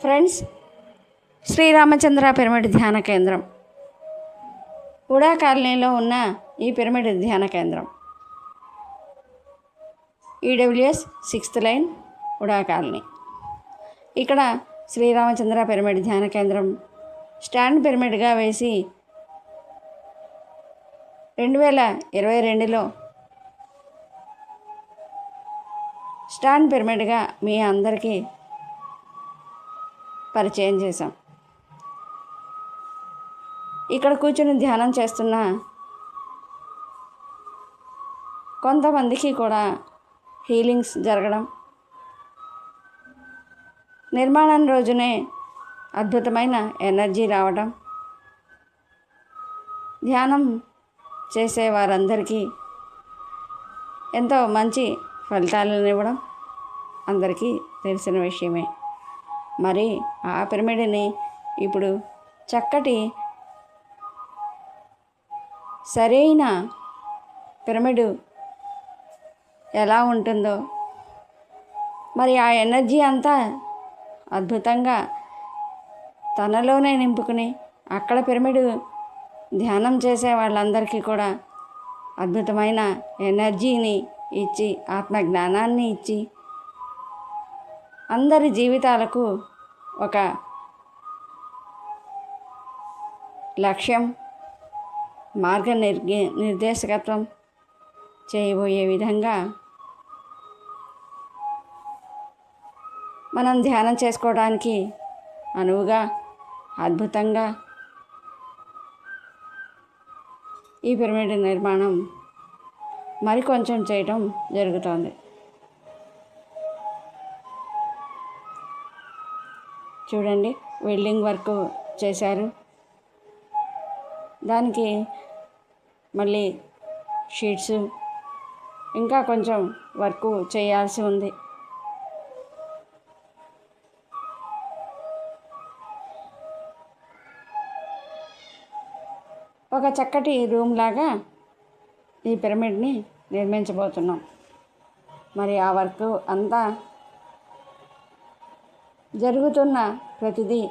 Friends, Sriramachandra pyramid ధ్యాన కేంద్రం ఉడా కాలనీలో ఉన్న ఈ పిరమిడ్ ధ్యాన కేంద్రం ఈడబ్ల్యూఎస్ 6th లైన్ ఉడా కాలనీ. ఇక్కడ శ్రీరామచంద్ర పిరమిడ్ ధ్యాన కేంద్రం స్టాండ్ పిరమిడ్గా వేసి 2022లో స్టాండ్ పిరమిడ్గా మీ అందరికీ పరిచయం చేశాం. ఇక్కడ కూర్చుని ధ్యానం చేస్తున్న కొంతమందికి కూడా హీలింగ్స్ జరగడం, నిర్మాణం రోజునే అద్భుతమైన ఎనర్జీ రావడం, ధ్యానం చేసే వారందరికీ ఎంతో మంచి ఫలితాలను ఇవ్వడం అందరికీ తెలిసిన విషయమే. మరి ఆ పిరమిడ్ని ఇప్పుడు చక్కటి సరైన పిరమిడ్ ఎలా ఉంటుందో, మరి ఆ ఎనర్జీ అంతా అద్భుతంగా తనలోనే నింపుకుని అక్కడ పిరమిడ్ ధ్యానం చేసే వాళ్ళందరికీ కూడా అద్భుతమైన ఎనర్జీని ఇచ్చి, ఆత్మజ్ఞానాన్ని ఇచ్చి, అందరి జీవితాలకు ఒక లక్ష్యం, నిర్దేశకత్వం చేయబోయే విధంగా మనం ధ్యానం చేసుకోవడానికి అనువుగా, అద్భుతంగా ఈ పిరమిడ్ నిర్మాణం మరికొంచెం చేయటం జరుగుతోంది. చూడండి, వెల్డింగ్ వర్క్ చేశారు. దానికి మళ్ళీ షీట్స్ ఇంకా కొంచెం వర్క్ చేయాల్సి ఉంది. ఒక చక్కటి రూమ్ లాగా ఈ పిరమిడ్ని నిర్మించబోతున్నాం. మరి ఆ వర్క్ అంతా జరుగుతున్న ప్రతిదీ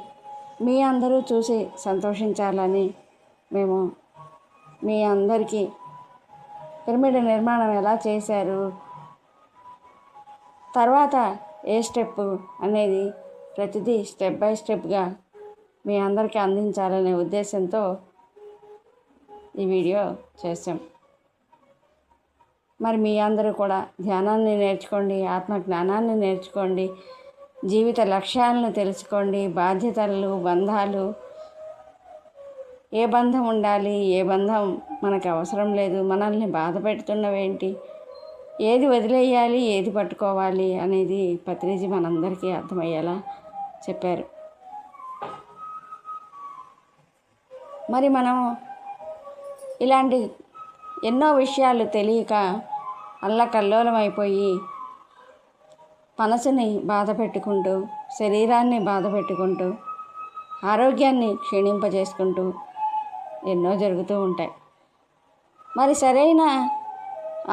మీ అందరూ చూసి సంతోషించాలని మేము మీ అందరికీ పిరమిడ్ నిర్మాణం ఎలా చేశారు, తర్వాత ఏ స్టెప్ అనేది ప్రతిదీ స్టెప్ బై స్టెప్గా మీ అందరికీ అందించాలనే ఉద్దేశంతో ఈ వీడియో చేసాం. మరి మీ అందరూ కూడా ధ్యానాన్ని నేర్చుకోండి, ఆత్మజ్ఞానాన్ని నేర్చుకోండి, జీవిత లక్ష్యాలను తెలుసుకోండి, బాధ్యతలు, బంధాలు, ఏ బంధం ఉండాలి, ఏ బంధం మనకు అవసరం లేదు, మనల్ని బాధ పెడుతున్నవేంటి, ఏది వదిలేయాలి, ఏది పట్టుకోవాలి అనేది పత్రిజీ మనందరికీ అర్థమయ్యేలా చెప్పారు. మరి మనం ఇలాంటి ఎన్నో విషయాలు తెలియక అల్లకల్లోలమైపోయి మనసుని బాధ పెట్టుకుంటూ, శరీరాన్ని బాధ పెట్టుకుంటూ, ఆరోగ్యాన్ని క్షీణింపజేసుకుంటూ ఎన్నో జరుగుతూ ఉంటాయి. మరి సరైన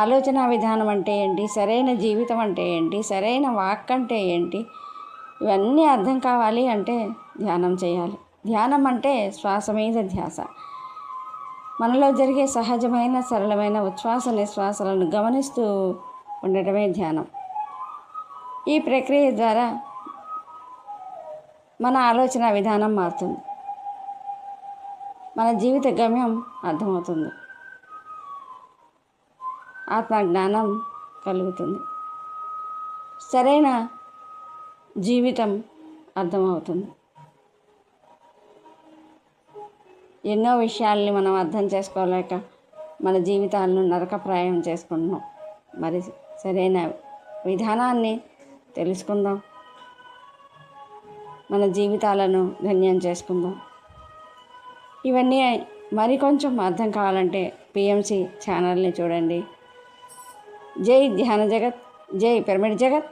ఆలోచన విధానం అంటే ఏంటి, సరైన జీవితం అంటే ఏంటి, సరైన వాక్ అంటే ఏంటి, ఇవన్నీ అర్థం కావాలి అంటే ధ్యానం చేయాలి. ధ్యానం అంటే శ్వాస మీద ధ్యాస. మనలో జరిగే సహజమైన సరళమైన ఉచ్ఛ్వాస నిశ్వాసాలను గమనిస్తూ ఉండటమే ధ్యానం. ఈ ప్రక్రియ ద్వారా మన ఆలోచన విధానం మారుతుంది, మన జీవిత గమ్యం అర్థమవుతుంది, ఆత్మజ్ఞానం కలుగుతుంది, సరైన జీవితం అర్థమవుతుంది. ఎన్నో విషయాల్ని మనం అర్థం చేసుకోలేక మన జీవితాలను నరకప్రాయం చేసుకుంటున్నాం. మరి సరైన విధానాన్ని తెలుసుకుందాం, మన జీవితాలను ధన్యం చేసుకుందాం. ఇవన్నీ మరికొంచెం అర్థం కావాలంటే పిఎంసి ఛానల్ని చూడండి. జై ధ్యాన జగత్, జై పిరమిడ్ జగత్.